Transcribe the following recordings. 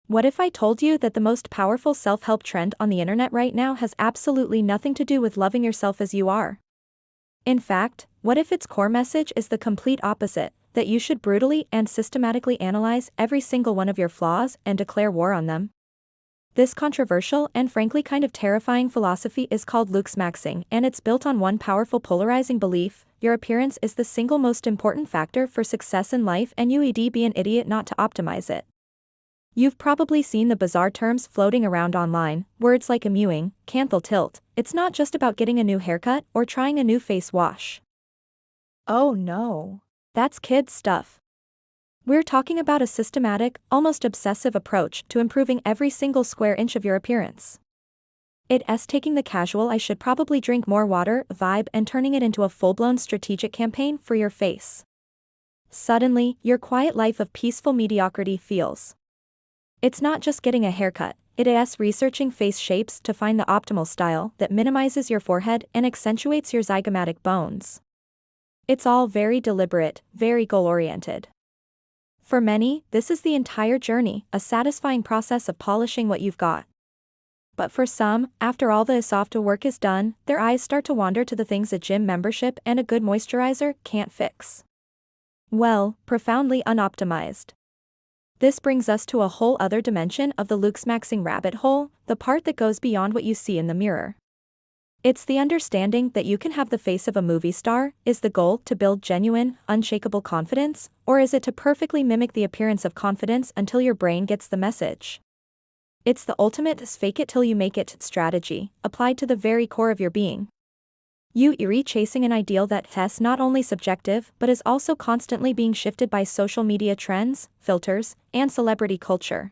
What if I told you that the most powerful self-help trend on the internet right now has absolutely nothing to do with loving yourself as you are? In fact, what if its core message is the complete opposite, that you should brutally and systematically analyze every single one of your flaws and declare war on them? This controversial and frankly kind of terrifying philosophy is called Looksmaxxing, and it's built on one powerful polarizing belief: your appearance is the single most important factor for success in life and you'd be an idiot not to optimize it. You've probably seen the bizarre terms floating around online, words like mewing, canthal tilt. It's not just about getting a new haircut or trying a new face wash. Oh no. That's kids stuff. We're talking about a systematic, almost obsessive approach to improving every single square inch of your appearance. It's taking the casual "I should probably drink more water" vibe and turning it into a full-blown strategic campaign for your face. Suddenly, your quiet life of peaceful mediocrity feels. It's not just getting a haircut, it's researching face shapes to find the optimal style that minimizes your forehead and accentuates your zygomatic bones. It's all very deliberate, very goal-oriented. For many, this is the entire journey, a satisfying process of polishing what you've got. But for some, after all the soft work is done, their eyes start to wander to the things a gym membership and a good moisturizer can't fix. Well, profoundly unoptimized. This brings us to a whole other dimension of the Looksmaxxing rabbit hole, the part that goes beyond what you see in the mirror. It's the understanding that you can have the face of a movie star. Is the goal to build genuine, unshakable confidence, or is it to perfectly mimic the appearance of confidence until your brain gets the message? It's the ultimate fake it till you make it strategy, applied to the very core of your being. You're chasing an ideal that's not only subjective but is also constantly being shifted by social media trends, filters, and celebrity culture.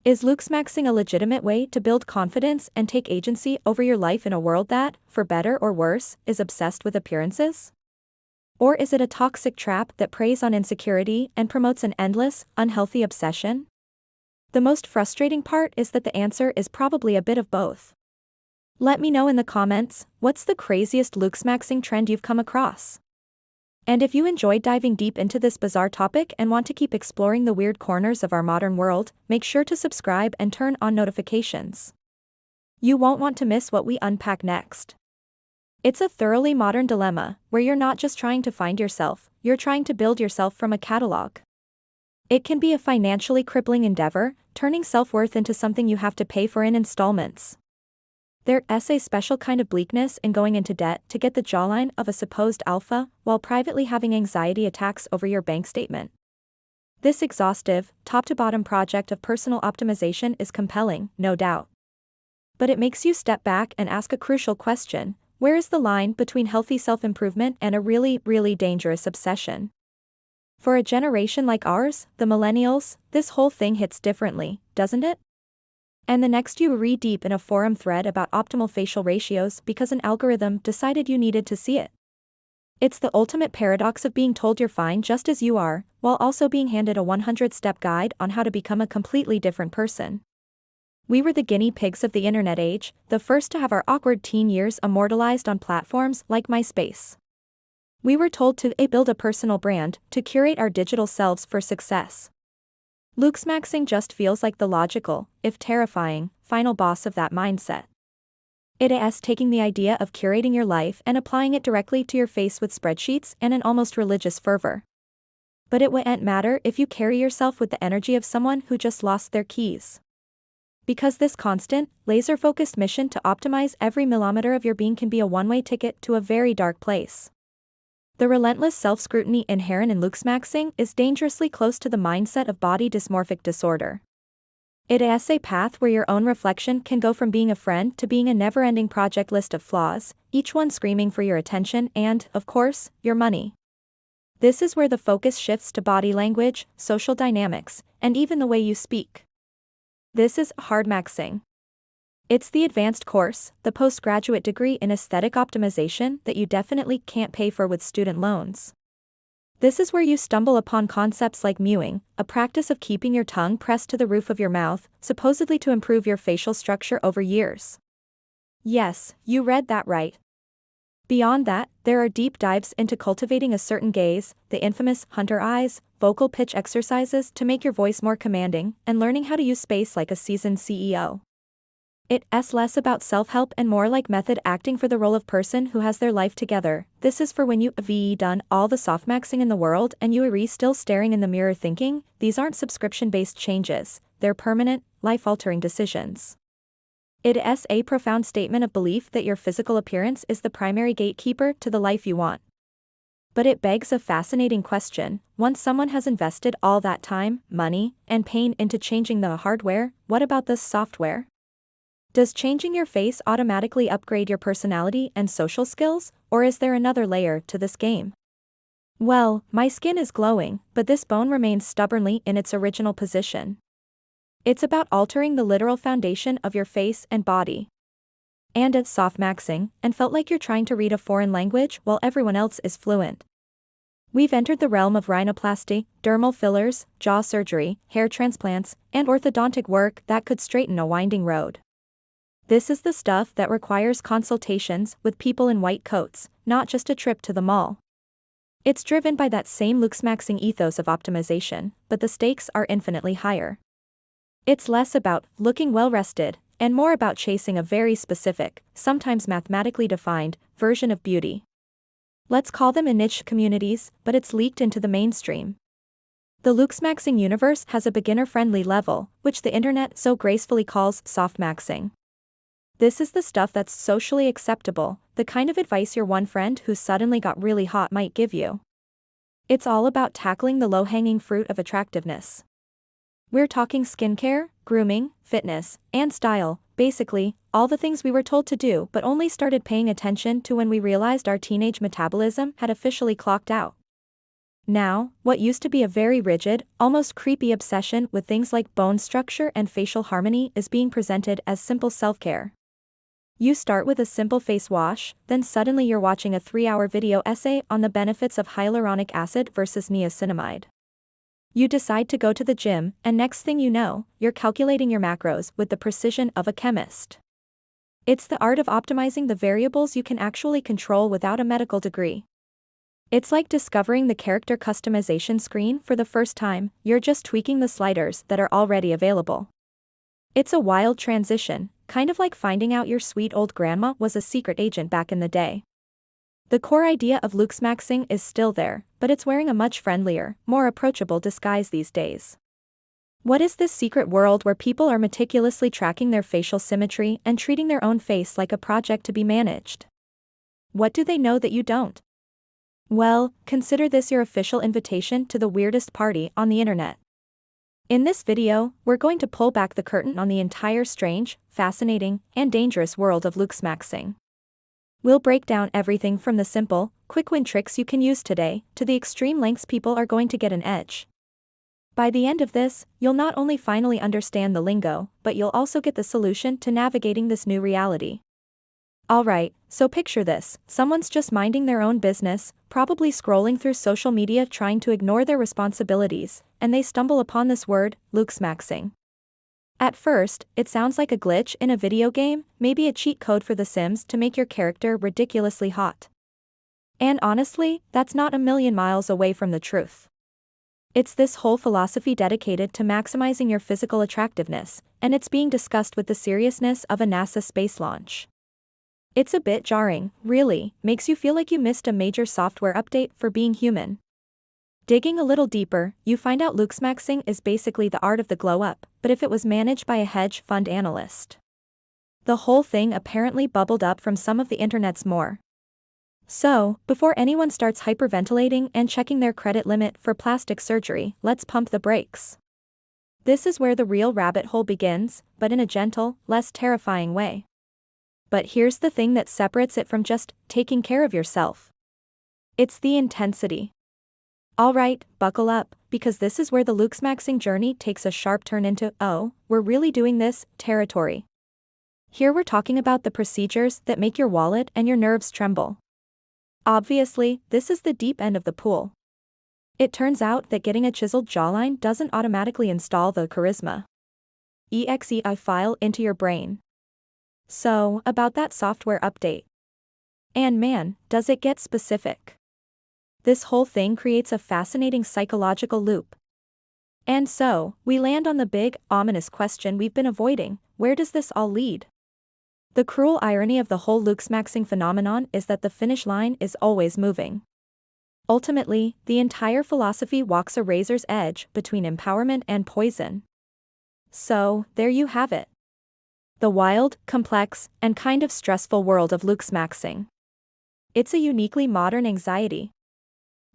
Is Looksmaxxing a legitimate way to build confidence and take agency over your life in a world that, for better or worse, is obsessed with appearances? Or is it a toxic trap that preys on insecurity and promotes an endless, unhealthy obsession? The most frustrating part is that the answer is probably a bit of both. Let me know in the comments, what's the craziest Looksmaxxing trend you've come across? And if you enjoyed diving deep into this bizarre topic and want to keep exploring the weird corners of our modern world, make sure to subscribe and turn on notifications. You won't want to miss what we unpack next. It's a thoroughly modern dilemma, where you're not just trying to find yourself, you're trying to build yourself from a catalog. It can be a financially crippling endeavor, turning self-worth into something you have to pay for in installments. There's a special kind of bleakness in going into debt to get the jawline of a supposed alpha, while privately having anxiety attacks over your bank statement. This exhaustive, top-to-bottom project of personal optimization is compelling, no doubt. But it makes you step back and ask a crucial question: where is the line between healthy self-improvement and a really, really dangerous obsession? For a generation like ours, the millennials, this whole thing hits differently, doesn't it? And the next you read deep in a forum thread about optimal facial ratios because an algorithm decided you needed to see it. It's the ultimate paradox of being told you're fine just as you are, while also being handed a 100-step guide on how to become a completely different person. We were the guinea pigs of the internet age, the first to have our awkward teen years immortalized on platforms like MySpace. We were told to build a personal brand, to curate our digital selves for success. Looksmaxxing just feels like the logical, if terrifying, final boss of that mindset. It's taking the idea of curating your life and applying it directly to your face with spreadsheets and an almost religious fervor. But it wouldn't matter if you carry yourself with the energy of someone who just lost their keys. Because this constant, laser-focused mission to optimize every millimeter of your being can be a one-way ticket to a very dark place. The relentless self-scrutiny inherent in Looksmaxxing is dangerously close to the mindset of body dysmorphic disorder. It's a path where your own reflection can go from being a friend to being a never-ending project list of flaws, each one screaming for your attention and, of course, your money. This is where the focus shifts to body language, social dynamics, and even the way you speak. This is hardmaxxing. It's the advanced course, the postgraduate degree in aesthetic optimization that you definitely can't pay for with student loans. This is where you stumble upon concepts like mewing, a practice of keeping your tongue pressed to the roof of your mouth, supposedly to improve your facial structure over years. Yes, you read that right. Beyond that, there are deep dives into cultivating a certain gaze, the infamous hunter eyes, vocal pitch exercises to make your voice more commanding, and learning how to use space like a seasoned CEO. It's less about self-help and more like method acting for the role of person who has their life together. This is for when you've done all the softmaxxing in the world and you are still staring in the mirror thinking, these aren't subscription-based changes, they're permanent, life-altering decisions. It's a profound statement of belief that your physical appearance is the primary gatekeeper to the life you want. But it begs a fascinating question: once someone has invested all that time, money, and pain into changing the hardware, what about the software? Does changing your face automatically upgrade your personality and social skills, or is there another layer to this game? Well, my skin is glowing, but this bone remains stubbornly in its original position. It's about altering the literal foundation of your face and body. And it's softmaxxing, and felt like you're trying to read a foreign language while everyone else is fluent. We've entered the realm of rhinoplasty, dermal fillers, jaw surgery, hair transplants, and orthodontic work that could straighten a winding road. This is the stuff that requires consultations with people in white coats, not just a trip to the mall. It's driven by that same Looksmaxxing ethos of optimization, but the stakes are infinitely higher. It's less about looking well-rested, and more about chasing a very specific, sometimes mathematically defined, version of beauty. Let's call them niche communities, but it's leaked into the mainstream. The Looksmaxxing universe has a beginner-friendly level, which the internet so gracefully calls softmaxxing. This is the stuff that's socially acceptable, the kind of advice your one friend who suddenly got really hot might give you. It's all about tackling the low-hanging fruit of attractiveness. We're talking skincare, grooming, fitness, and style, basically, all the things we were told to do but only started paying attention to when we realized our teenage metabolism had officially clocked out. Now, what used to be a very rigid, almost creepy obsession with things like bone structure and facial harmony is being presented as simple self-care. You start with a simple face wash, then suddenly you're watching a 3-hour video essay on the benefits of hyaluronic acid versus niacinamide. You decide to go to the gym, and next thing you know, you're calculating your macros with the precision of a chemist. It's the art of optimizing the variables you can actually control without a medical degree. It's like discovering the character customization screen for the first time, you're just tweaking the sliders that are already available. It's a wild transition, kind of like finding out your sweet old grandma was a secret agent back in the day. The core idea of Looksmaxxing is still there, but it's wearing a much friendlier, more approachable disguise these days. What is this secret world where people are meticulously tracking their facial symmetry and treating their own face like a project to be managed? What do they know that you don't? Well, consider this your official invitation to the weirdest party on the internet. In this video, we're going to pull back the curtain on the entire strange, fascinating, and dangerous world of Looksmaxxing. We'll break down everything from the simple, quick-win tricks you can use today, to the extreme lengths people are going to get an edge. By the end of this, you'll not only finally understand the lingo, but you'll also get the solution to navigating this new reality. Alright, so picture this: someone's just minding their own business, probably scrolling through social media trying to ignore their responsibilities, and they stumble upon this word, Looksmaxxing. At first, it sounds like a glitch in a video game, maybe a cheat code for The Sims to make your character ridiculously hot. And honestly, that's not a million miles away from the truth. It's this whole philosophy dedicated to maximizing your physical attractiveness, and it's being discussed with the seriousness of a NASA space launch. It's a bit jarring, really, makes you feel like you missed a major software update for being human. Digging a little deeper, you find out Looksmaxxing is basically the art of the glow-up, but if it was managed by a hedge fund analyst. The whole thing apparently bubbled up from some of the internet's more. So, before anyone starts hyperventilating and checking their credit limit for plastic surgery, let's pump the brakes. This is where the real rabbit hole begins, but in a gentle, less terrifying way. But here's the thing that separates it from just taking care of yourself. It's the intensity. Alright, buckle up, because this is where the Looksmaxxing journey takes a sharp turn into, oh, we're really doing this, territory. Here we're talking about the procedures that make your wallet and your nerves tremble. Obviously, this is the deep end of the pool. It turns out that getting a chiseled jawline doesn't automatically install the charisma exe file into your brain. So, about that software update. And man, does it get specific. This whole thing creates a fascinating psychological loop. And so, we land on the big, ominous question we've been avoiding: where does this all lead? The cruel irony of the whole Looksmaxxing phenomenon is that the finish line is always moving. Ultimately, the entire philosophy walks a razor's edge between empowerment and poison. So, there you have it. The wild, complex, and kind of stressful world of Looksmaxxing. It's a uniquely modern anxiety.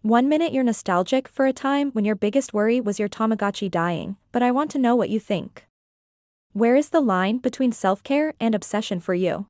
One minute you're nostalgic for a time when your biggest worry was your Tamagotchi dying, but I want to know what you think. Where is the line between self-care and obsession for you?